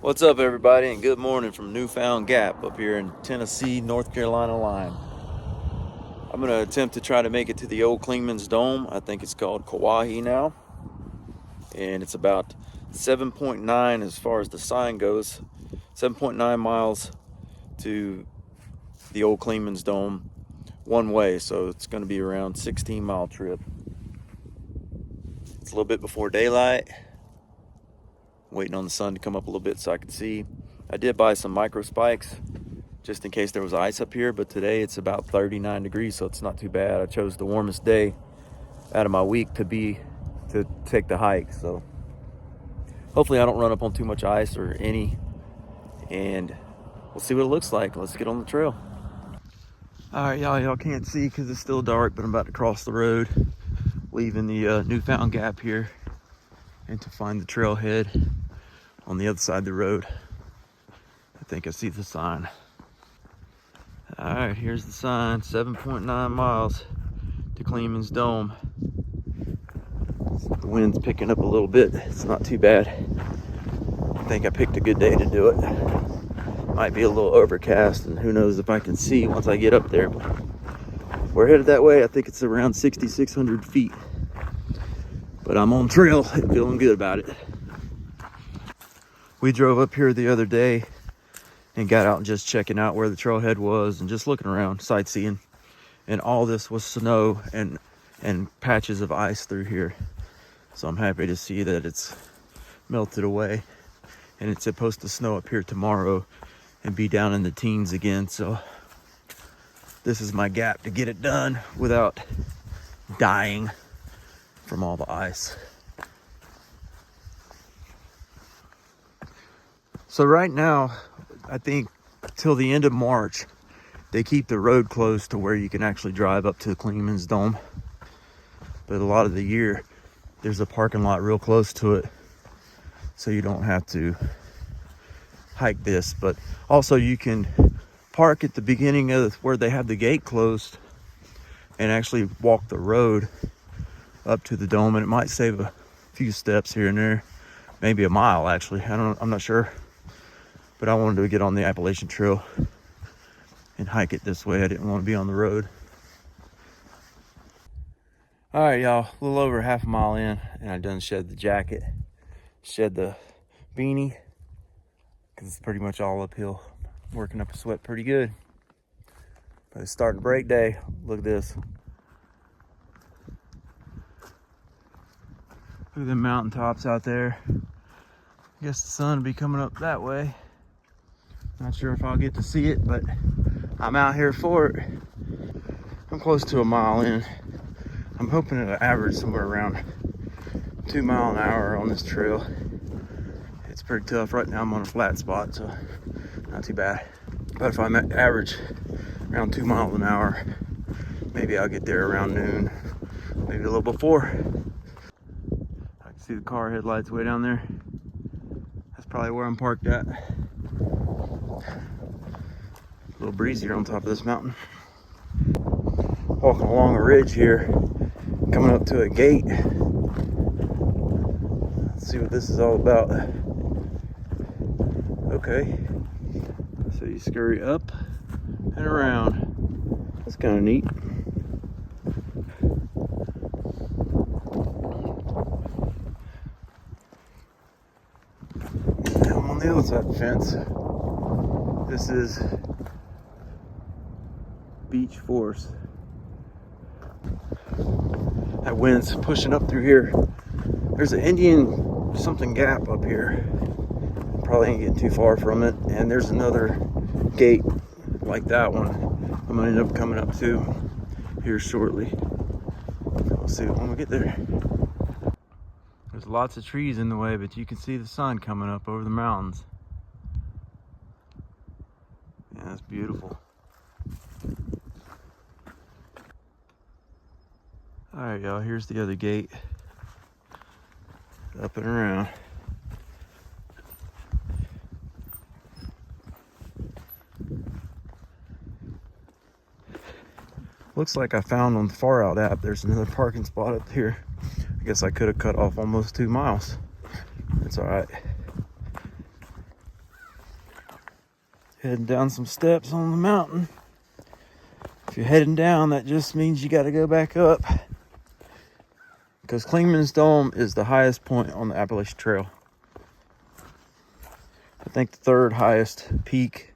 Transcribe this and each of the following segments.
What's up, everybody, and good morning from Newfound Gap up here in Tennessee, North Carolina line. I'm going to attempt to try to make it to the old Clingmans Dome. I think it's called Kauai now, and it's about 7.9 as far as the sign goes, 7.9 miles to the old Clingmans Dome one way, so it's going to be around 16-mile trip. It's a little bit before daylight. Waiting on the sun to come up a little bit so I can see. I did buy some micro spikes just in case there was ice up here, but today it's about 39 degrees, so it's not too bad. I chose the warmest day out of my week to take the hike, so hopefully I don't run up on too much ice or any, and we'll see what it looks like. Let's get on the trail. All right, y'all can't see because it's still dark, but I'm about to cross the road, leaving the Newfound Gap here, and to find the trailhead on the other side of the road. I think I see the sign. All right, here's the sign, 7.9 miles to Clingmans Dome. The wind's picking up a little bit. It's not too bad. I think I picked a good day to do it. Might be a little overcast, and who knows if I can see once I get up there. But we're headed that way. I think it's around 6,600 feet. But I'm on trail and feeling good about it. We drove up here the other day and got out and just checking out where the trailhead was and just looking around, sightseeing. And all this was snow and patches of ice through here. So I'm happy to see that it's melted away. And it's supposed to snow up here tomorrow and be down in the teens again. So this is my gap to get it done without dying from all the ice. So right now, I think till the end of March, they keep the road closed to where you can actually drive up to the Clingmans Dome. But a lot of the year, there's a parking lot real close to it, so you don't have to hike this. But also you can park at the beginning of where they have the gate closed and actually walk the road up to the dome, and it might save a few steps here and there, maybe a mile actually. I'm not sure. But I wanted to get on the Appalachian Trail and hike it this way. I didn't want to be on the road. All right, y'all, a little over half a mile in, and I done shed the jacket, shed the beanie, because it's pretty much all uphill. Working up a sweat pretty good. But it's starting to break day. Look at this. Look at the mountaintops out there. I guess the sun will be coming up that way. Not sure if I'll get to see it, but I'm out here for it. I'm close to a mile in. I'm hoping it'll average somewhere around 2 miles an hour on this trail. It's pretty tough. Right now I'm on a flat spot, so not too bad. But if I average around 2 miles an hour, maybe I'll get there around noon, maybe a little before. I can see the car headlights way down there. That's probably where I'm parked at. A little breezier on top of this mountain. Walking along a ridge here, coming up to a gate. Let's see what this is all about. Okay, so you scurry up and around. That's kind of neat. Now I'm on the other side of the fence. This is Beach Force. That wind's pushing up through here. There's an Indian something gap up here. Probably ain't getting too far from it. And there's another gate like that one I'm gonna end up coming up to here shortly. We'll see it when we get there. There's lots of trees in the way, but you can see the sun coming up over the mountains. Yeah, that's beautiful. All right, y'all, here's the other gate. Up and around. Looks like I found on the Far Out app, there's another parking spot up here. I guess I could have cut off almost 2 miles. It's all right. Heading down some steps on the mountain. If you're heading down, that just means you got to go back up, because Clingmans Dome is the highest point on the Appalachian Trail. I think the third highest peak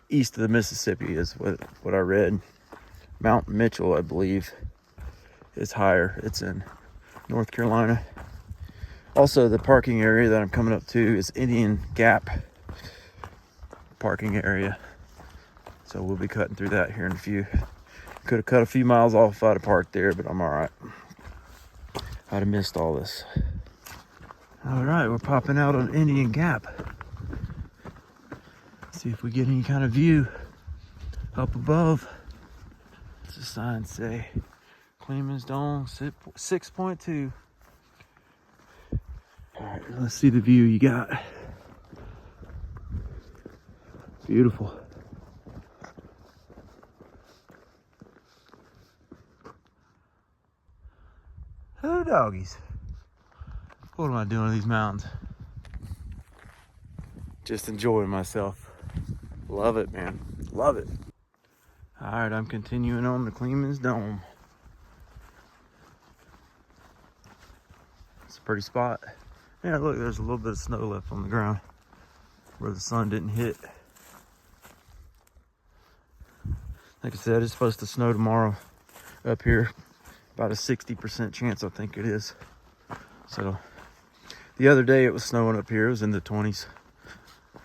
east of the Mississippi is what I read. Mount Mitchell, I believe, is higher. It's in North Carolina. Also, the parking area that I'm coming up to is Indian Gap parking area. So we'll be cutting through that here in a few. Could have cut a few miles off if I'd have parked there, but I'm all right. I'd have missed all this. All right, we're popping out on Indian Gap. See if we get any kind of view up above. What's the sign say? Clingmans Dome 6.2. All right, let's see the view you got. Beautiful. Oh, doggies. What am I doing in these mountains? Just enjoying myself. Love it, man. Love it. All right, I'm continuing on the Clingmans Dome. It's a pretty spot. Yeah, look, there's a little bit of snow left on the ground where the sun didn't hit. Like I said, it's supposed to snow tomorrow up here. About a 60% chance, I think it is. So the other day it was snowing up here. It was in the 20s.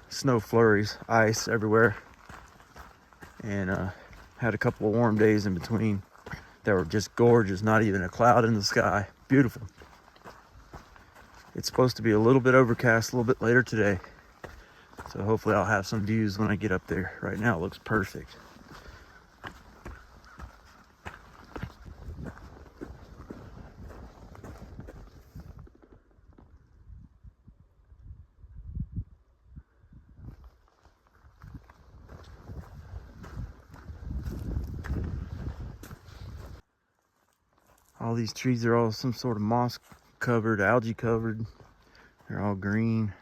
Snow flurries, ice everywhere. And had a couple of warm days in between that were just gorgeous. Not even a cloud in the sky. Beautiful. It's supposed to be a little bit overcast a little bit later today. So hopefully I'll have some views when I get up there. Right now it looks perfect. All these trees are all some sort of moss covered, algae covered. They're all green.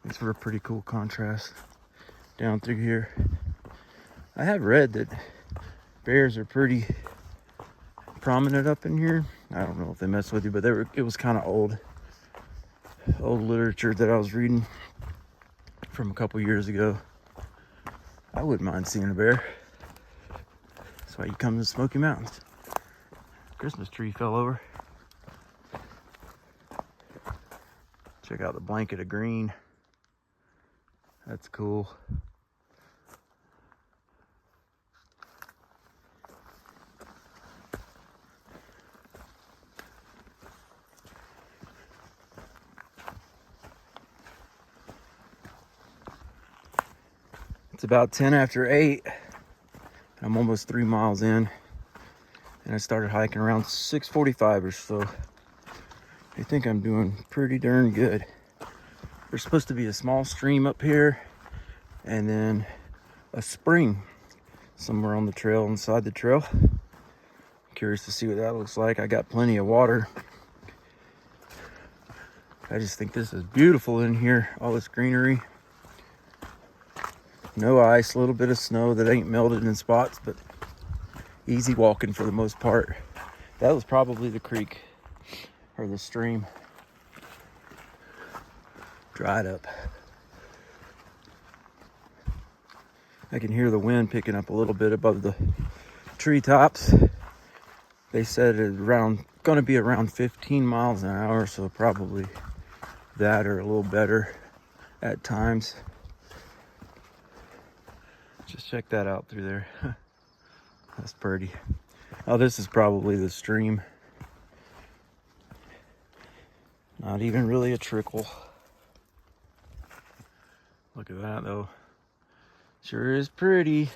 Makes for a pretty cool contrast down through here. I have read that bears are pretty prominent up in here. I don't know if they mess with you, but it was kind of old literature that I was reading from a couple years ago. I wouldn't mind seeing a bear. That's why you come to the Smoky Mountains. Christmas tree fell over. Check out the blanket of green. That's cool. It's about 10 after 8. I'm almost 3 miles in. And I started hiking around 6:45 or so. I think I'm doing pretty darn good. There's supposed to be a small stream up here and then a spring somewhere on the trail, inside the trail. Curious to see what that looks like. I got plenty of water. I just think this is beautiful in here. All this greenery. No ice, a little bit of snow that ain't melted in spots, but easy walking for the most part. That was probably the creek or the stream. Dried up. I can hear the wind picking up a little bit above the treetops. They said it's gonna be around 15 miles an hour, so probably that or a little better at times. Just check that out through there. That's pretty. Oh, this is probably the stream. Not even really a trickle. Look at that though. Sure is pretty.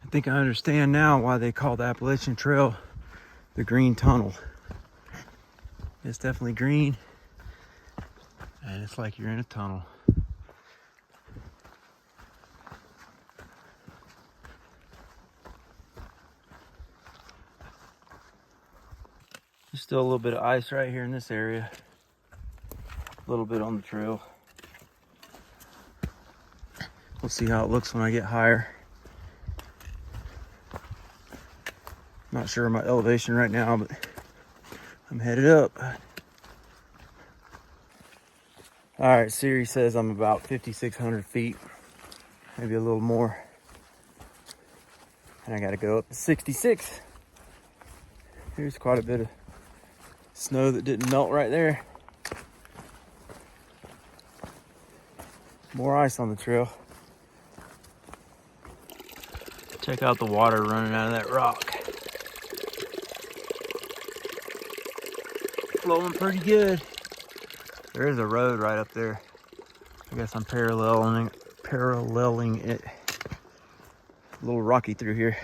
I think I understand now why they call the Appalachian Trail the green tunnel. It's definitely green, and it's like you're in a tunnel. There's still a little bit of ice right here in this area. A little bit on the trail. We'll see how it looks when I get higher. Not sure of my elevation right now, but I'm headed up. All right, Siri says I'm about 5,600 feet, maybe a little more. And I gotta go up to 66. Here's quite a bit of snow that didn't melt right there. More ice on the trail. Check out the water running out of that rock. Flowing pretty good. There is a road right up there. I guess I'm paralleling it. A little rocky through here.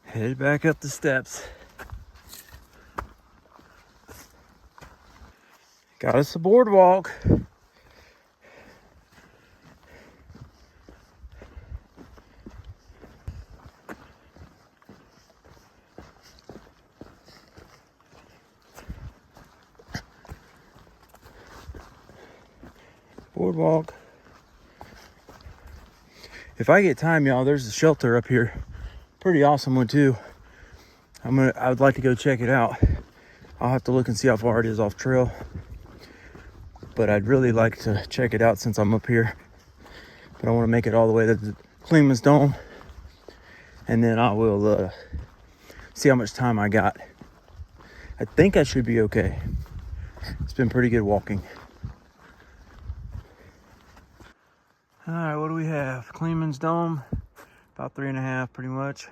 Headed back up the steps. Got us a boardwalk. Boardwalk. If I get time, y'all, there's a shelter up here. Pretty awesome one too. I would like to go check it out. I'll have to look and see how far it is off trail. But I'd really like to check it out since I'm up here. But I want to make it all the way to the Clingmans Dome. And then I will see how much time I got. I think I should be okay. It's been pretty good walking. All right, what do we have? Clingmans Dome, about 3.5 pretty much.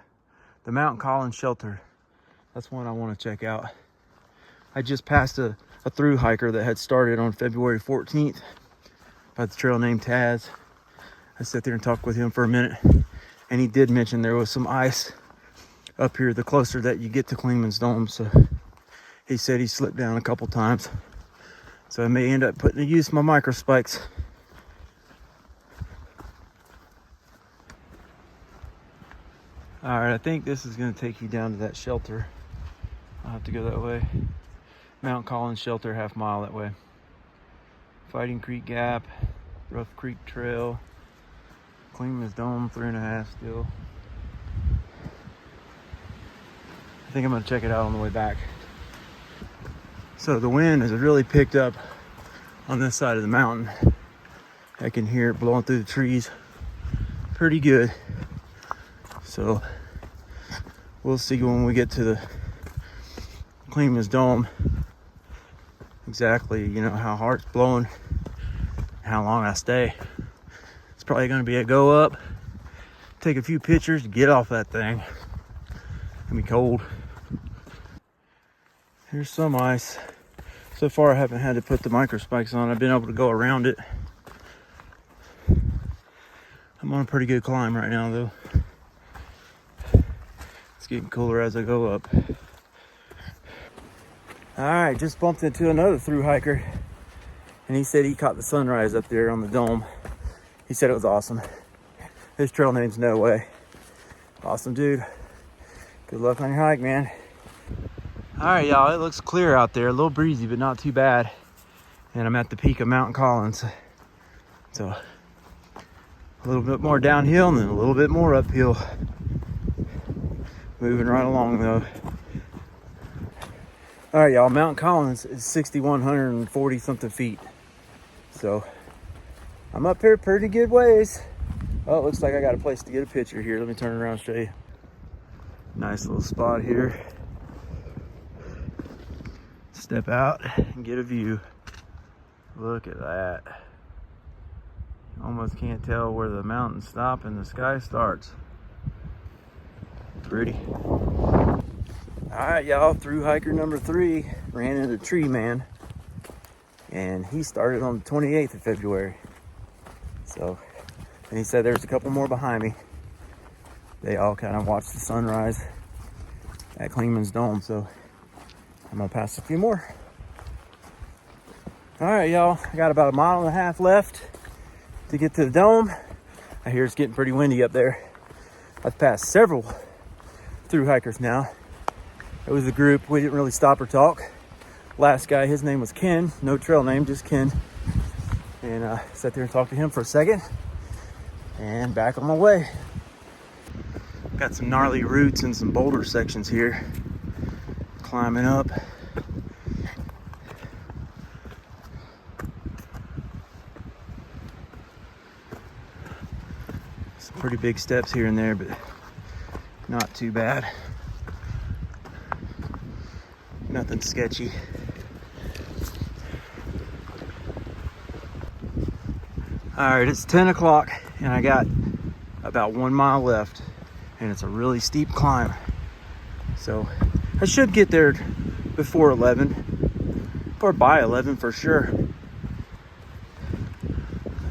The Mountain Collins Shelter, that's one I want to check out. I just passed a through hiker that had started on February 14th by the trail named Taz. I sat there and talked with him for a minute, and he did mention there was some ice up here the closer that you get to Clingmans Dome. So he said he slipped down a couple times. So I may end up putting to use my micro spikes. All right, I think this is gonna take you down to that shelter. I'll have to go that way. Mount Collins Shelter, half mile that way. Fighting Creek Gap, Rough Creek Trail, Clingmans Dome, 3.5 still. I think I'm gonna check it out on the way back. So the wind has really picked up on this side of the mountain. I can hear it blowing through the trees pretty good. So we'll see when we get to the Clingmans Dome exactly, how hard it's blowing, how long I stay. It's probably going to be a go up, take a few pictures, get off that thing. It's gonna be cold. Here's some ice. So far I haven't had to put the micro spikes on. I've been able to go around it. I'm on a pretty good climb right now though. It's getting cooler as I go up. All right, just bumped into another through hiker, and he said he caught the sunrise up there on the dome. He said it was awesome. His trail name's No Way. Awesome dude. Good luck on your hike, man. All right, y'all, it looks clear out there. A little breezy, but not too bad. And I'm at the peak of Mount Collins. So a little bit more downhill and then a little bit more uphill. Moving right along though. All right, y'all, Mount Collins is 6,140 something feet. So I'm up here pretty good ways. Oh, it looks like I got a place to get a picture here. Let me turn around and show you. Nice little spot here. Step out and get a view. Look at that. Almost can't tell where the mountains stop and the sky starts. Pretty. All right, y'all, through hiker number 3 ran into a tree man, and he started on the 28th of February. So, and he said there's a couple more behind me. They all kind of watched the sunrise at Clingmans Dome. So I'm gonna pass a few more. All right, y'all, I got about 1.5 miles left to get to the dome. I hear it's getting pretty windy up there. I've passed several through hikers now. It was a group. We didn't really stop or talk. Last guy, his name was Ken. No trail name, just Ken. And sat there and talked to him for a second. And back on my way. Got some gnarly roots and some boulder sections here. Climbing up. Some pretty big steps here and there, but not too bad. Nothing sketchy. All right, it's 10 o'clock and I got about 1 mile left, and it's a really steep climb. So I should get there before 11 or by 11 for sure.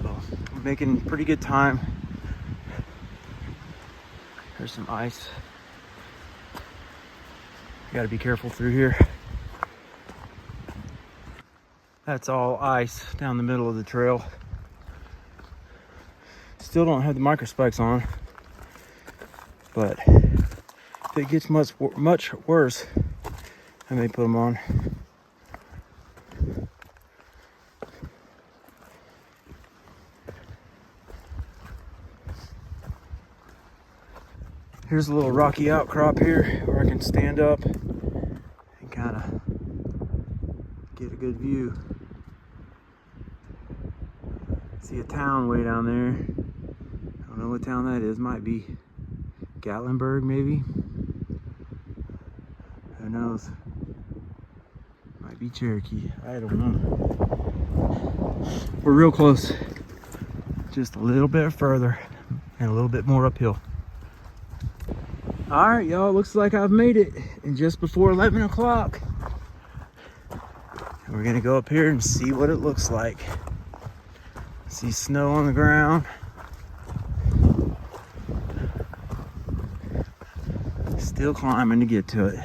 So I'm making pretty good time. There's some ice. I gotta be careful through here. That's all ice down the middle of the trail. Still don't have the micro spikes on, but if it gets much worse, I may put them on. Here's a little rocky outcrop here where I can stand up and kind of get a good view. See a town way down there. I don't know what town that is. Might be Gatlinburg, maybe. Who knows? Might be Cherokee. I don't know. We're real close. Just a little bit further and a little bit more uphill. All right, y'all, looks like I've made it in just before 11 o'clock. We're gonna go up here and see what it looks like. See snow on the ground. Still climbing to get to it.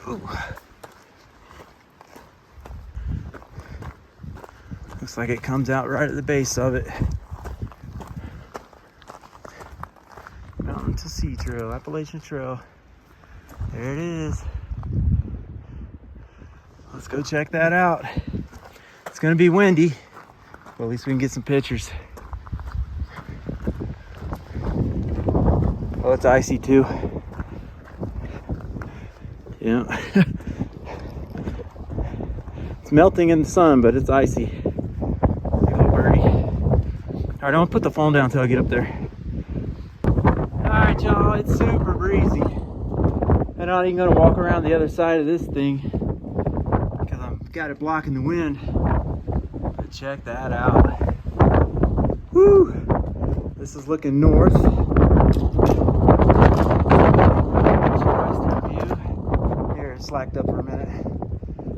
Ooh. Looks like it comes out right at the base of it. Mountain to Sea Trail, Appalachian Trail. There it is. Let's go check that out. It's gonna be windy, but at least we can get some pictures. Oh, it's icy too. Yeah. It's melting in the sun, but it's icy. Big little birdie. All right, I'm gonna put the phone down until I get up there. All right, y'all, it's super breezy. I'm not even gonna walk around the other side of this thing because I've got it blocking the wind. But check that out. Woo! This is looking north. Western view. Here, it slacked up for a minute.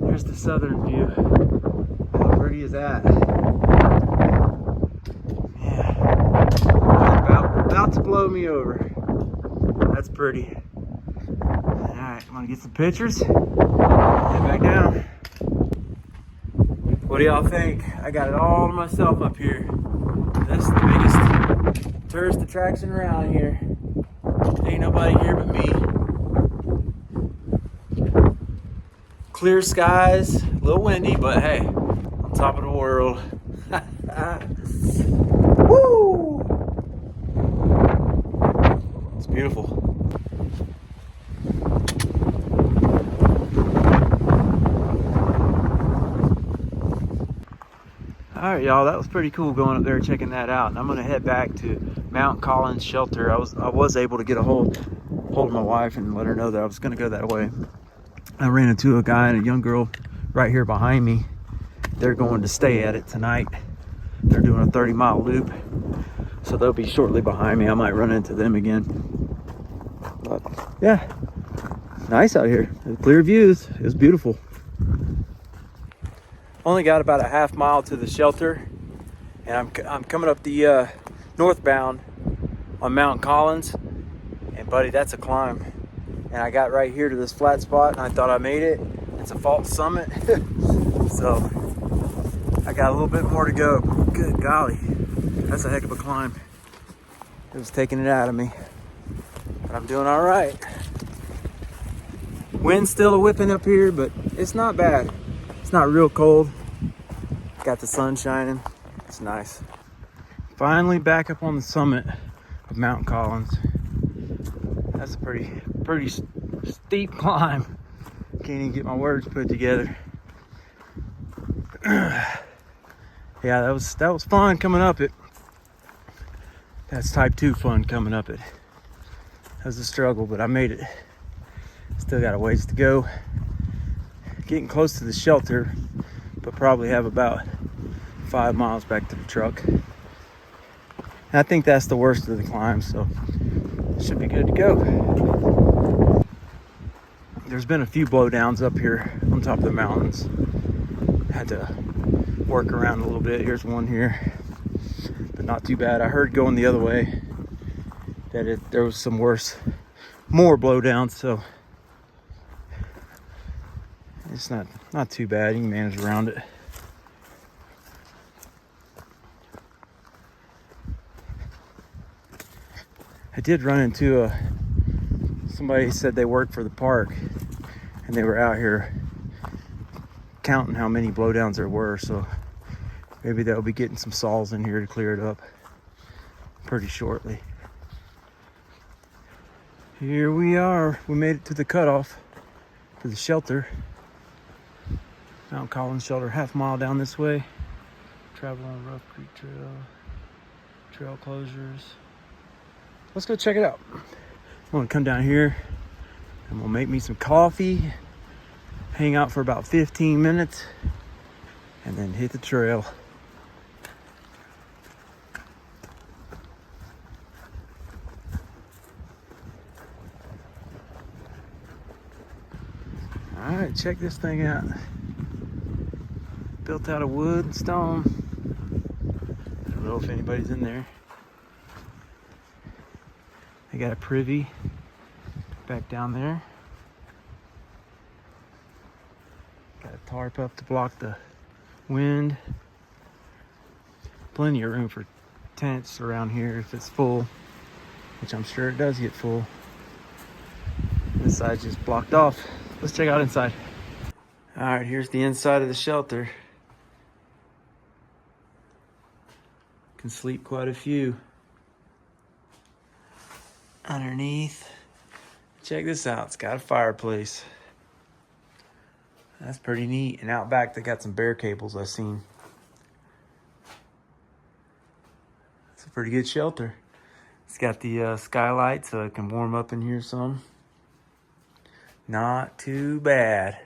There's the southern view. How pretty is that? Yeah. About to blow me over. That's pretty. Alright, I'm gonna get some pictures. Head back down. What do y'all think? I got it all to myself up here. This is the biggest tourist attraction around here. Ain't nobody here but me. Clear skies, a little windy, but hey, on top of the world. Woo! It's beautiful. All right, y'all, that was pretty cool going up there and checking that out. And I'm gonna head back to Mount Collins Shelter. I was able to get a hold of my wife and let her know that I was gonna go that way. I ran into a guy and a young girl right here behind me. They're going to stay at it tonight. They're doing a 30-mile loop, so they'll be shortly behind me. I might run into them again. But yeah, nice out here. Clear views. It was beautiful. Only got about a half mile to the shelter, and I'm coming up the northbound on Mount Collins, and Buddy, that's a climb. And I got right here to this flat spot and I thought I made it. It's a false summit. So I got a little bit more to go. Good golly, that's a heck of a climb. It was taking it out of me, but I'm doing all right. Wind's still a whipping up here, but it's not bad. It's not real cold. Got the sun shining. It's nice. Finally back up on the summit of Mount Collins. That's a pretty steep climb. Can't even get my words put together. Yeah, that was fun coming up it. That's type 2 fun coming up it. That was a struggle, but I made it. Still got a ways to go. Getting close to the shelter, but probably have about 5 miles back to the truck. And I think that's the worst of the climb, so should be good to go. There's been a few blowdowns up here on top of the mountains. Had to work around a little bit. Here's one here, but not too bad. I heard going the other way that there was some more blowdowns, so it's not too bad. You can manage around it. I did run into somebody said they worked for the park and they were out here counting how many blowdowns there were, so maybe they'll be getting some saws in here to clear it up pretty shortly. Here we are. We made it to the cutoff for the shelter. Mount Collins shelter, half mile down this way. Travel on Rough Creek trail closures. Let's go check it out. I'm gonna come down here. I'm gonna make me some coffee, hang out for about 15 minutes, and then hit the trail. All right, check this thing out. Built out of wood and stone. I don't know if anybody's in there. They got a privy back down there. Got a tarp up to block the wind. Plenty of room for tents around here if it's full, which I'm sure it does get full. This side's just blocked off. Let's check out inside. All right, here's the inside of the shelter. Can sleep quite a few underneath. Check this out. It's got a fireplace. That's pretty neat. And out back, they got some bear cables I've seen. It's a pretty good shelter. It's got the skylight so it can warm up in here some. Not too bad.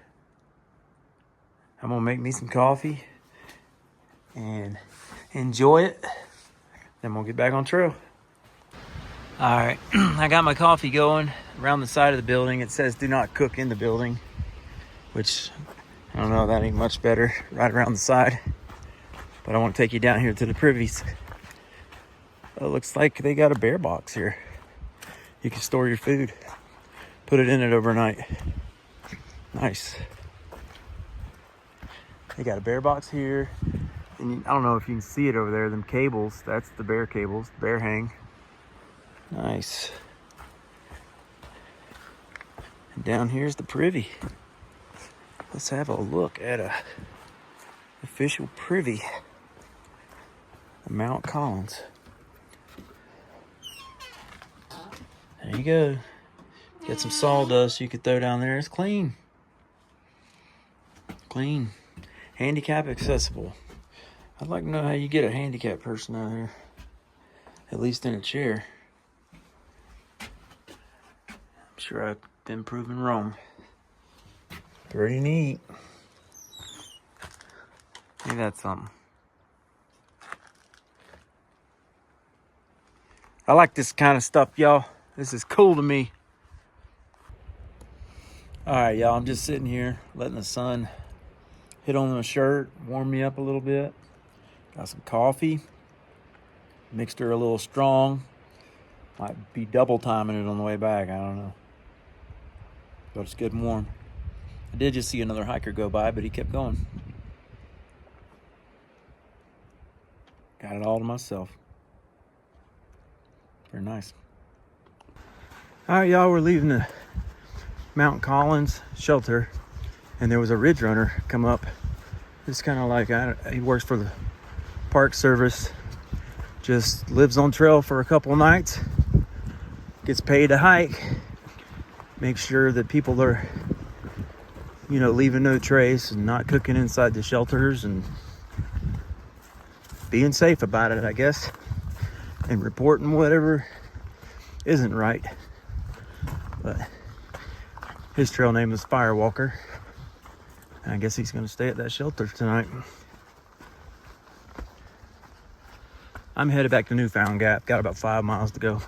I'm gonna make me some coffee and enjoy it. Then we'll get back on trail. All right, I got my coffee going around the side of the building. It says do not cook in the building, which I don't know, that ain't much better right around the side. But I want to take you down here to the privies. It looks like they got a bear box here. You can store your food, put it in it overnight. Nice. They got a bear box here. And I don't know if you can see it over there, them cables, that's the bear cables, bear hang. Nice. And down here's the privy. Let's have a look at a official privy of Mount Collins. There you go. Get some sawdust you could throw down there. It's clean. Clean. Handicap accessible. I'd like to know how you get a handicapped person out here. At least in a chair. I'm sure I've been proven wrong. Pretty neat. Ain't that something? I like this kind of stuff, y'all. This is cool to me. All right, y'all, I'm just sitting here letting the sun hit on my shirt, warm me up a little bit. Got some coffee. Mixed her a little strong. Might be double timing it on the way back. I don't know. But it's good and warm. I did just see another hiker go by, but he kept going. Got it all to myself. Very nice. All right, y'all, we're leaving the Mount Collins shelter, and there was a ridge runner come up. It's kind of like, he works for the Park Service, just lives on trail for a couple nights, gets paid to hike, make sure that people are, you know, leaving no trace and not cooking inside the shelters and being safe about it, I guess, and reporting whatever isn't right. But his trail name is Firewalker, and I guess he's going to stay at that shelter tonight. I'm headed back to Newfound Gap. Got about 5 miles to go.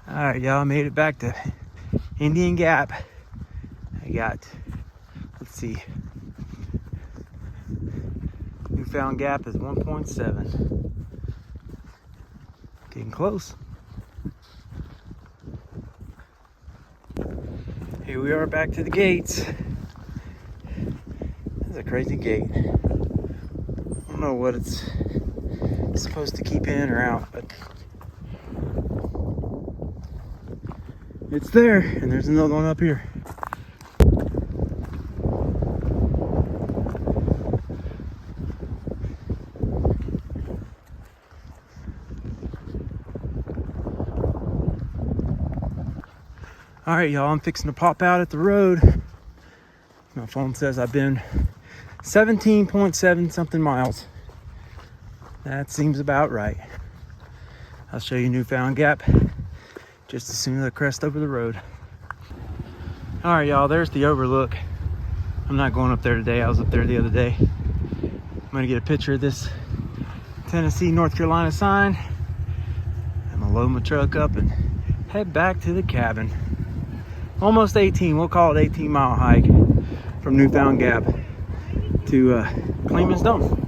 All right, y'all, made it back to Indian Gap. I got, let's see, Newfound Gap is 1.7. Getting close. Here we are back to the gates. That's a crazy gate. I don't know what it's supposed to keep in or out, but it's there, and there's another one up here. All right, y'all, I'm fixing to pop out at the road. My phone says I've been 17.7 something miles. That seems about right. I'll show you Newfound Gap just as soon as I crest over the road. All right, y'all, there's the overlook. I'm not going up there today. I was up there the other day. I'm gonna get a picture of this Tennessee, North Carolina sign. I'm gonna load my truck up and head back to the cabin. Almost 18, we'll call it 18-mile hike from Newfound Gap to Clingmans Dome.